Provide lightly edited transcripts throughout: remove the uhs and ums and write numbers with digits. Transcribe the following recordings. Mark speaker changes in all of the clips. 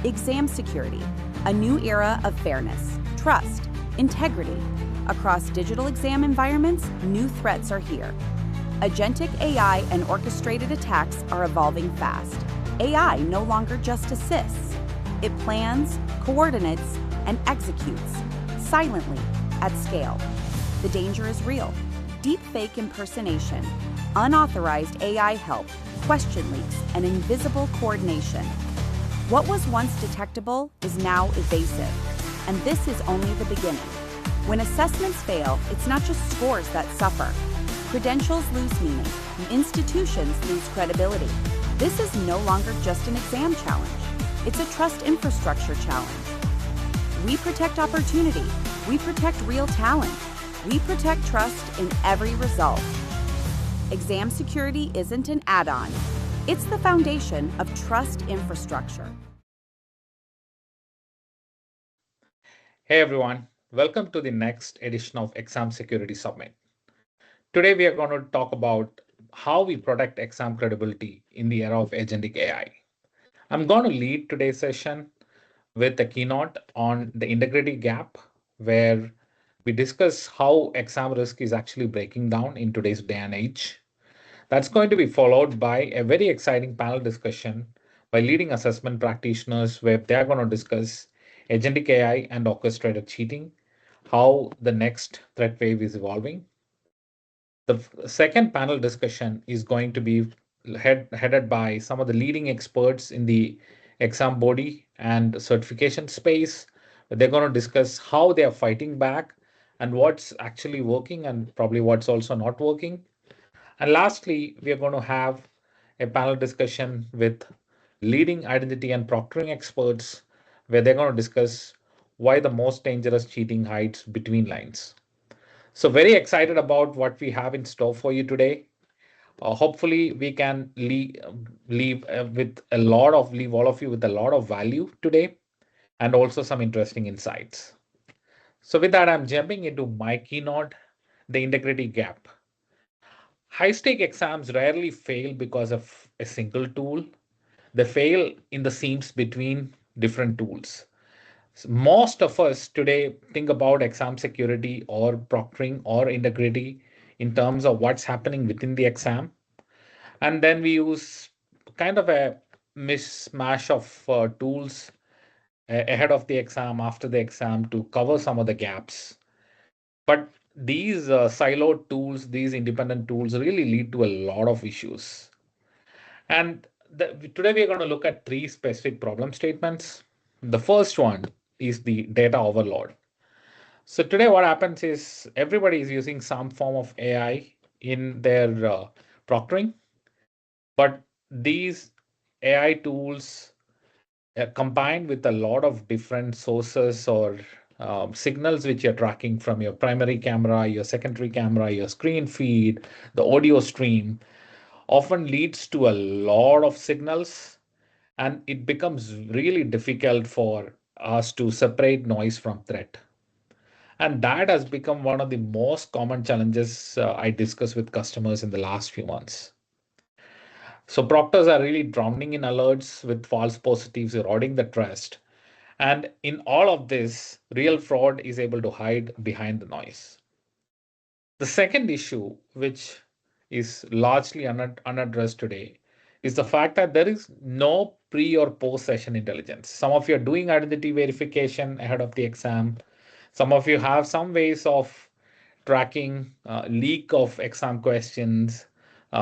Speaker 1: Exam security, a new era of fairness, trust, integrity. Across digital exam environments, new threats are here. Agentic AI and orchestrated attacks are evolving fast. AI no longer just assists. It plans, coordinates, and executes, silently, at scale. The danger is real. Deepfake impersonation, unauthorized AI help, question leaks, and invisible coordination. What was once detectable is now evasive, and this is only the beginning. When assessments fail, it's not just scores that suffer. Credentials lose meaning, and institutions lose credibility. This is no longer just an exam challenge. It's a trust infrastructure challenge. We protect opportunity. We protect real talent. We protect trust in every result. Exam security isn't an add-on. It's the foundation of trust infrastructure.
Speaker 2: Hey everyone, welcome to the next edition of Exam Security Summit. Today we are going to talk about how we protect exam credibility in the era of agentic AI. I'm going to lead today's session with a keynote on the integrity gap, where we discuss how exam risk is actually breaking down in today's day and age. That's going to be followed by a very exciting panel discussion by leading assessment practitioners, where they're going to discuss agentic AI and orchestrated cheating, how the next threat wave is evolving. The second panel discussion is going to be headed by some of the leading experts in the exam body and certification space. They're going to discuss how they are fighting back and what's actually working and probably what's also not working. And lastly, we are going to have a panel discussion with leading identity and proctoring experts, where they're going to discuss why the most dangerous cheating hides between lines. So, very excited about what we have in store for you today. Hopefully, we can leave all of you with a lot of value today, and also some interesting insights. So, with that, I'm jumping into my keynote, the integrity gap. High stake exams rarely fail because of a single tool. They fail in the seams between different tools. Most of us today think about exam security or proctoring or integrity in terms of what's happening within the exam. And then we use kind of a mishmash of tools ahead of the exam, after the exam, to cover some of the gaps. But these siloed tools, these independent tools, really lead to a lot of issues. And today we are going to look at three specific problem statements. The first one is the data overload. So today what happens is everybody is using some form of AI in their proctoring, but these AI tools combined with a lot of different sources or signals which you're tracking from your primary camera, your secondary camera, your screen feed, the audio stream, often leads to a lot of signals, and it becomes really difficult for us to separate noise from threat. And that has become one of the most common challenges I discuss with customers in the last few months. So proctors are really drowning in alerts with false positives, eroding the trust. And in all of this, real fraud is able to hide behind the noise. The second issue, which is largely unaddressed today, is the fact that there is no pre or post session intelligence. Some of you are doing identity verification ahead of the exam. Some of you have some ways of tracking leak of exam questions,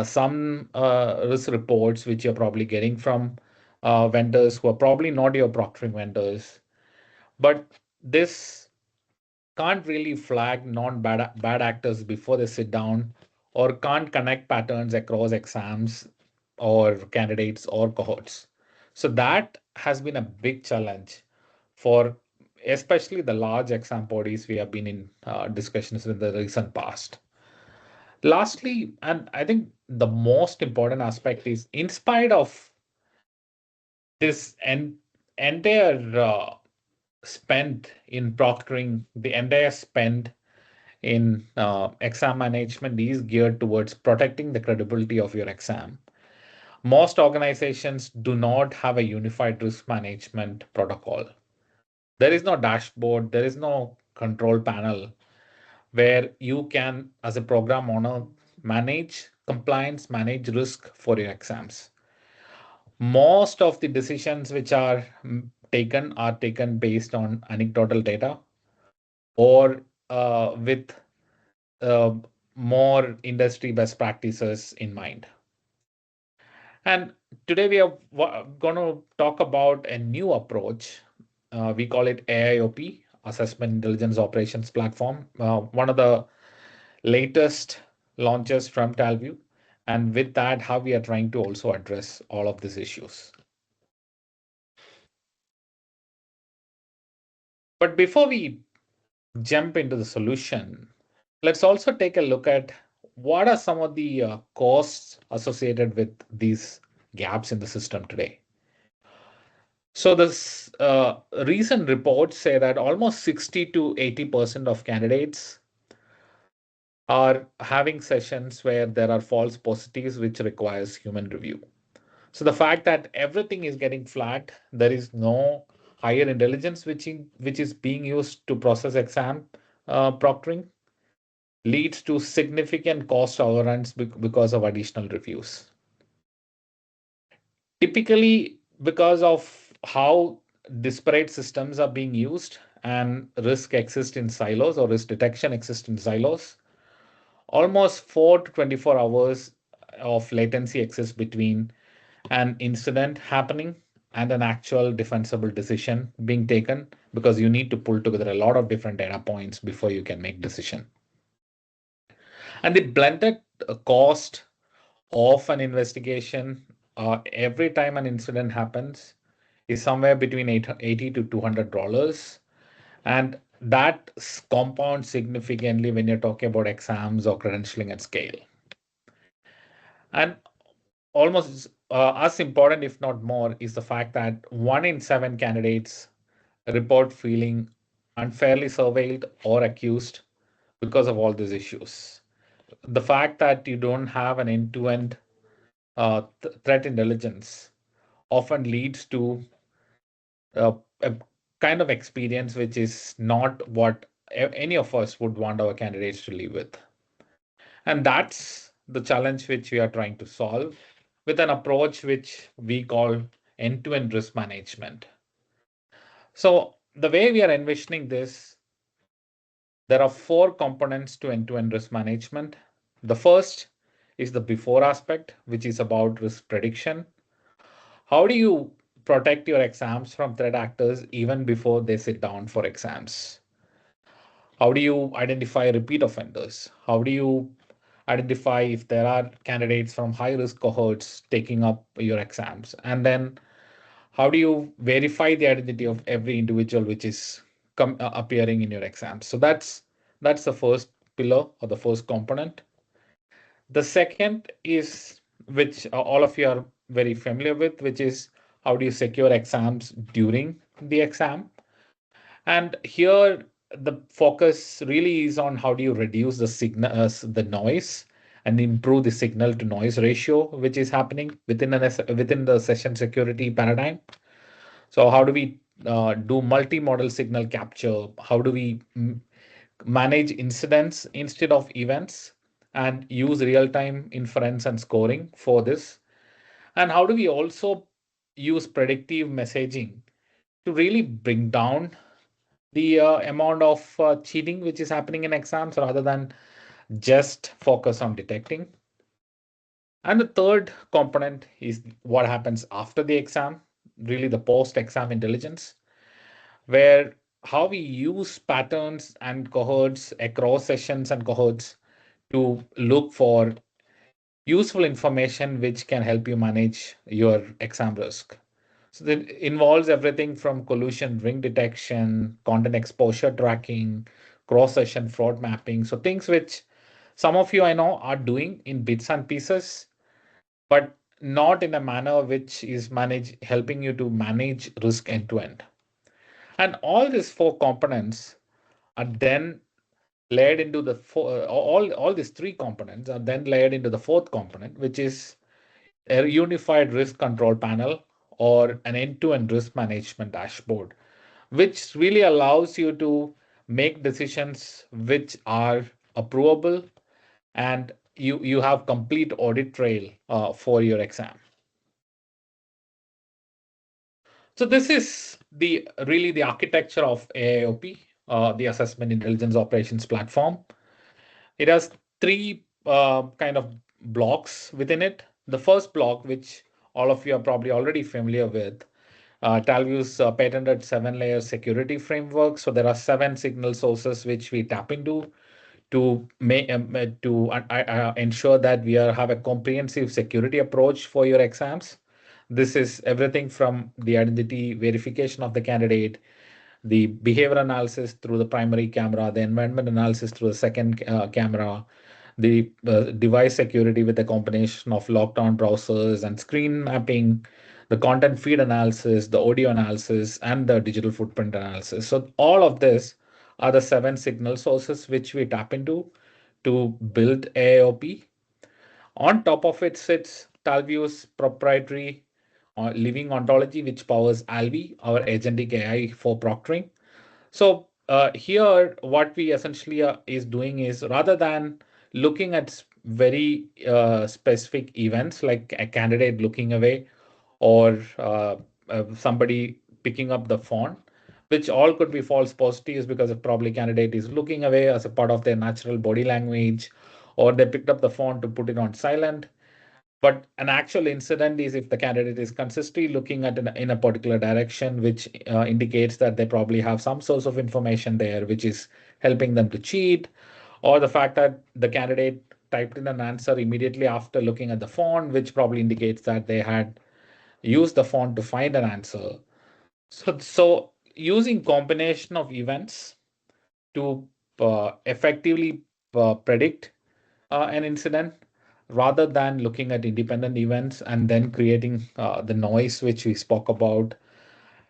Speaker 2: some risk reports which you're probably getting from vendors who are probably not your proctoring vendors. But this can't really flag non-bad actors before they sit down, or can't connect patterns across exams or candidates or cohorts. So that has been a big challenge for especially the large exam bodies we have been in discussions in the recent past. Lastly, and I think the most important aspect is, in spite of this entire spend in proctoring, the entire spend in exam management is geared towards protecting the credibility of your exam. Most organizations do not have a unified risk management protocol. There is no dashboard, there is no control panel where you can, as a program owner, manage compliance, manage risk for your exams. Most of the decisions which are taken based on anecdotal data or with uh, more industry best practices in mind. And today we are going to talk about a new approach. We call it AIOP, Assessment Intelligence Operations Platform, one of the latest launches from Talview. And with that, how we are trying to also address all of these issues. But before we jump into the solution, let's also take a look at what are some of the costs associated with these gaps in the system today. So this recent reports say that almost 60 to 80% of candidates are having sessions where there are false positives, which requires human review. So the fact that everything is getting flagged, there is no higher intelligence which is being used to process exam proctoring, leads to significant cost overruns because of additional reviews. Typically, because of how disparate systems are being used and risk exists in silos or risk detection exists in silos, almost 4 to 24 hours of latency exists between an incident happening and an actual defensible decision being taken, because you need to pull together a lot of different data points before you can make decision. And the blended cost of an investigation every time an incident happens is somewhere between 80 to $200. And that compounds significantly when you're talking about exams or credentialing at scale. And almost as important, if not more, is the fact that 1 in 7 candidates report feeling unfairly surveilled or accused because of all these issues. The fact that you don't have an end-to-end threat intelligence often leads to a kind of experience which is not what any of us would want our candidates to live with. And that's the challenge which we are trying to solve with an approach which we call end-to-end risk management. So the way we are envisioning this, there are 4 components to end-to-end risk management. The first is the before aspect, which is about risk prediction. How do you protect your exams from threat actors even before they sit down for exams? How do you identify repeat offenders? How do you identify if there are candidates from high risk cohorts taking up your exams? And then how do you verify the identity of every individual which is appearing in your exams? So that's the first pillar or the first component. The second is, which all of you are very familiar with, which is how do you secure exams during the exam? And here the focus really is on how do you reduce the signal, the noise, and improve the signal to noise ratio, which is happening within the session security paradigm. So how do we do multi-model signal capture? How do we manage incidents instead of events and use real-time inference and scoring for this? And how do we also use predictive messaging to really bring down the amount of cheating which is happening in exams rather than just focus on detecting? And the third component is what happens after the exam, really the post-exam intelligence, where how we use patterns and cohorts across sessions and cohorts to look for useful information which can help you manage your exam risk. So that involves everything from collusion ring detection, content exposure tracking, cross-session fraud mapping. So things which some of you I know are doing in bits and pieces, but not in a manner which is helping you to manage risk end to end. And all these 4 components are then layered into all these 3 components are then layered into the fourth component, which is a unified risk control panel or an end-to-end risk management dashboard, which really allows you to make decisions which are approvable, and you have complete audit trail for your exam. So this is the really the architecture of AIOP, the Assessment Intelligence Operations Platform. It has three kind of blocks within it. The first block, which all of you are probably already familiar with, Talview's patented seven-layer security framework. So there are seven signal sources which we tap into to ensure that have a comprehensive security approach for your exams. This is everything from the identity verification of the candidate, the behavior analysis through the primary camera, the environment analysis through the second camera, the device security with a combination of lockdown browsers and screen mapping, the content feed analysis, the audio analysis, and the digital footprint analysis. So all of this are the seven signal sources which we tap into to build AIOP. On top of it sits Talview's proprietary living ontology, which powers Alvi, our agentic AI for proctoring. So here, what we essentially is doing is, rather than looking at very specific events like a candidate looking away or somebody picking up the phone, which all could be false positives because a probably candidate is looking away as a part of their natural body language, or they picked up the phone to put it on silent. But an actual incident is if the candidate is consistently looking at in a particular direction, which indicates that they probably have some source of information there, which is helping them to cheat, or the fact that the candidate typed in an answer immediately after looking at the phone, which probably indicates that they had used the phone to find an answer. So using combination of events to effectively predict an incident rather than looking at independent events and then creating the noise which we spoke about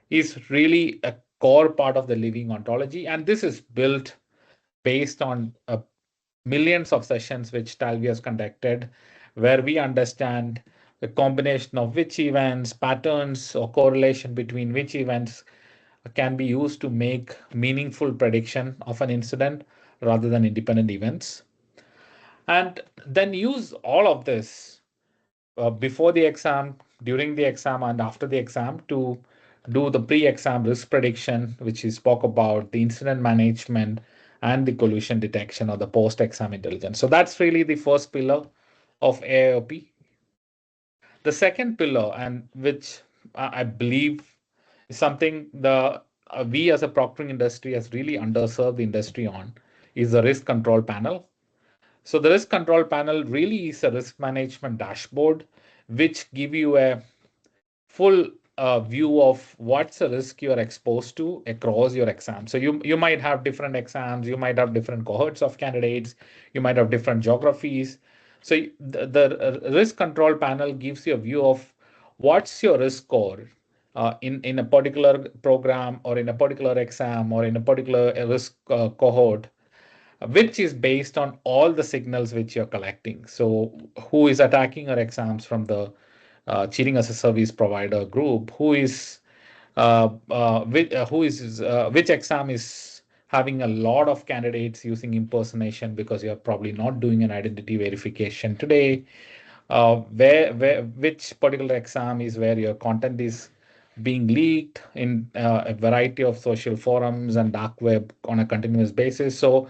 Speaker 2: is really a core part of the living ontology. And this is built based on millions of sessions which Talvi has conducted, where we understand the combination of which events, patterns, or correlation between which events can be used to make meaningful prediction of an incident rather than independent events. And then use all of this before the exam, during the exam, and after the exam to do the pre-exam risk prediction, which we spoke about, the incident management, and the collusion detection or the post-exam intelligence. So that's really the first pillar of AIOP. The second pillar, and which I believe is something the we as a proctoring industry has really underserved the industry on, is the risk control panel. So the risk control panel really is a risk management dashboard, which give you a full view of what's the risk you are exposed to across your exam. So you might have different exams, you might have different cohorts of candidates, you might have different geographies. So the risk control panel gives you a view of what's your risk score in a particular program or in a particular exam or in a particular risk cohort, which is based on all the signals which you're collecting. So who is attacking your exams from the cheating as a service provider group? Which exam is having a lot of candidates using impersonation because you're probably not doing an identity verification today? Which particular exam is where your content is being leaked in a variety of social forums and dark web on a continuous basis. So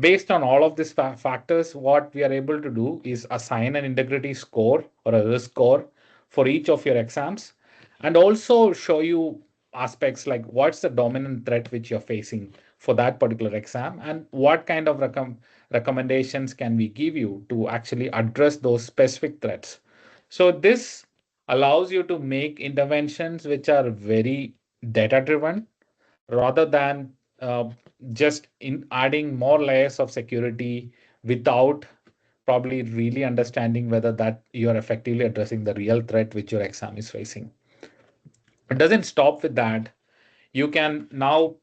Speaker 2: based on all of these factors, what we are able to do is assign an integrity score or a risk score for each of your exams, and also show you aspects like what's the dominant threat which you're facing for that particular exam, and what kind of recommendations can we give you to actually address those specific threats. So this allows you to make interventions which are very data driven rather than just in adding more layers of security without probably really understanding whether that you are effectively addressing the real threat which your exam is facing. It doesn't stop with that. You can now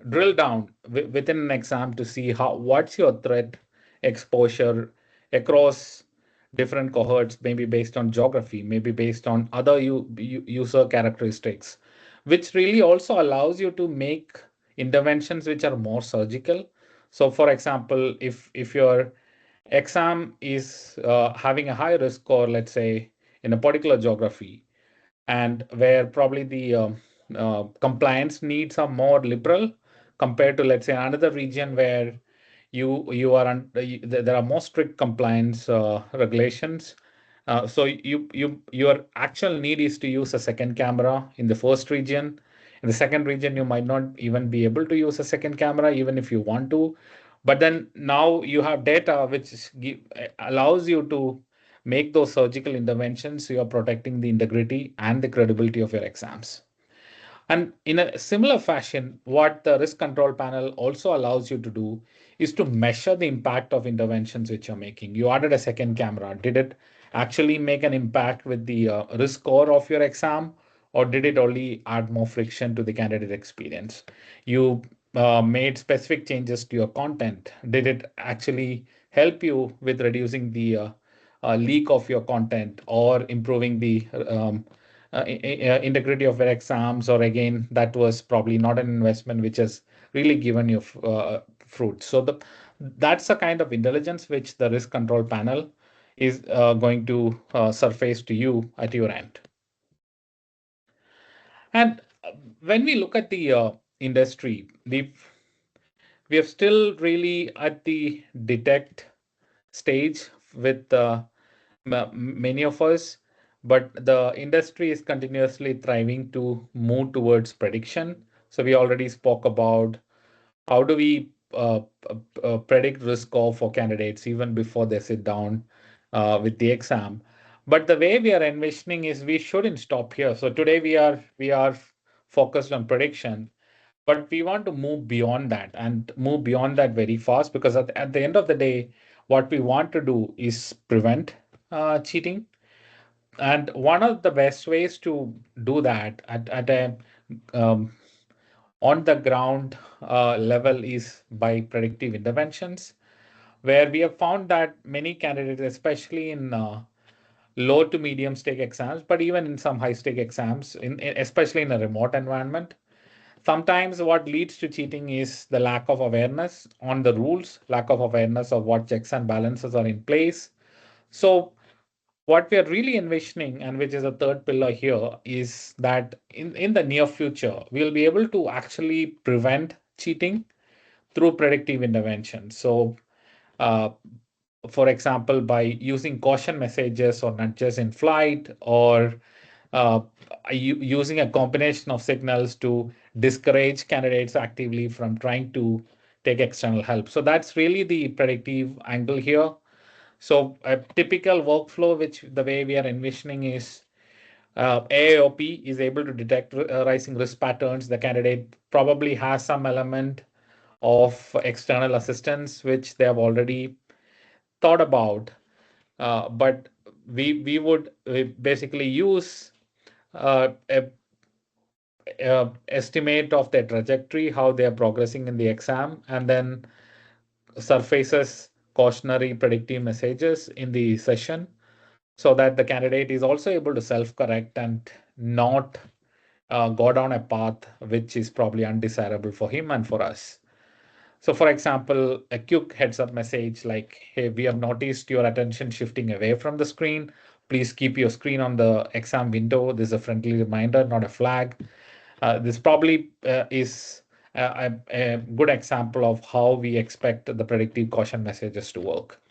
Speaker 2: drill down within an exam to see how what's your threat exposure across different cohorts, maybe based on geography, maybe based on other user characteristics, which really also allows you to make interventions which are more surgical. So, for example, if your exam is having a high risk score, let's say in a particular geography, and where probably the compliance needs are more liberal compared to, let's say, another region where there are more strict compliance regulations. So your actual need is to use a second camera in the first region. In the second region, you might not even be able to use a second camera, even if you want to. But then now you have data which allows you to make those surgical interventions, so you're protecting the integrity and the credibility of your exams. And in a similar fashion, what the risk control panel also allows you to do is to measure the impact of interventions which you're making. You added a second camera. Did it actually make an impact with the risk score of your exam, or did it only add more friction to the candidate experience? You made specific changes to your content. Did it actually help you with reducing the leak of your content or improving the integrity of your exams? Or again, that was probably not an investment which has really given you fruit. So that's the kind of intelligence which the risk control panel is going to surface to you at your end. And when we look at the industry, we are still really at the detect stage with many of us, but the industry is continuously thriving to move towards prediction. So we already spoke about how do we predict risk score for candidates even before they sit down with the exam. But the way we are envisioning is we shouldn't stop here. So today we are focused on prediction, but we want to move beyond that and move beyond that very fast, because at the end of the day, what we want to do is prevent cheating. And one of the best ways to do that at a um, on the ground level is by predictive interventions, where we have found that many candidates, especially in low to medium stake exams, but even in some high stake exams, especially in a remote environment, sometimes what leads to cheating is the lack of awareness on the rules, lack of awareness of what checks and balances are in place. So what we are really envisioning, and which is a third pillar here, is that in the near future, we'll be able to actually prevent cheating through predictive intervention. So, uh, for example, by using caution messages or nudges in flight, or uh, using a combination of signals to discourage candidates actively from trying to take external help. So that's really the predictive angle here. So a typical workflow, which the way we are envisioning is AAOP is able to detect rising risk patterns. The candidate probably has some element of external assistance, which they have already thought about. But we would basically use a estimate of their trajectory, how they are progressing in the exam, and then surfaces cautionary predictive messages in the session, so that the candidate is also able to self-correct and not go down a path which is probably undesirable for him and for us. So, for example, a quick heads up message like, hey, we have noticed your attention shifting away from the screen. Please keep your screen on the exam window. This is a friendly reminder, not a flag. This probably is a good example of how we expect the predictive caution messages to work.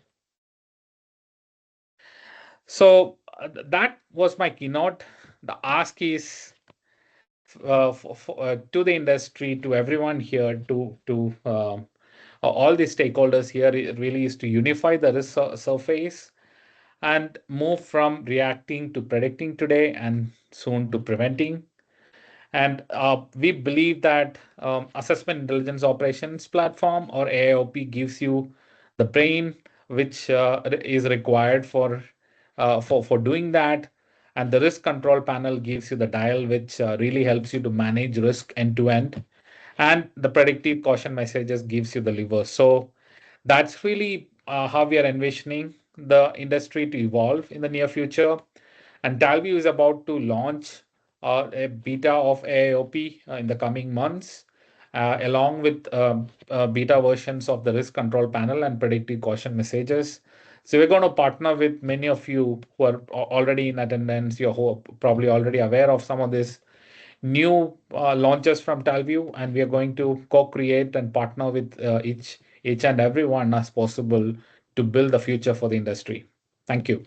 Speaker 2: So that was my keynote. The ask is to the industry, to everyone here, to all the stakeholders here, it really is to unify the risk surface and move from reacting to predicting today and soon to preventing. And we believe that Assessment Intelligence Operations Platform, or AIOP, gives you the brain which is required for doing that, and the risk control panel gives you the dial which really helps you to manage risk end to end, and the predictive caution messages gives you the lever. So that's really how we are envisioning the industry to evolve in the near future. And Talview is about to launch a beta of AIOP in the coming months, along with beta versions of the risk control panel and predictive caution messages. So we're going to partner with many of you who are already in attendance. You're probably already aware of some of this new launches from Talview, and we are going to co-create and partner with each and everyone as possible to build the future for the industry. Thank you.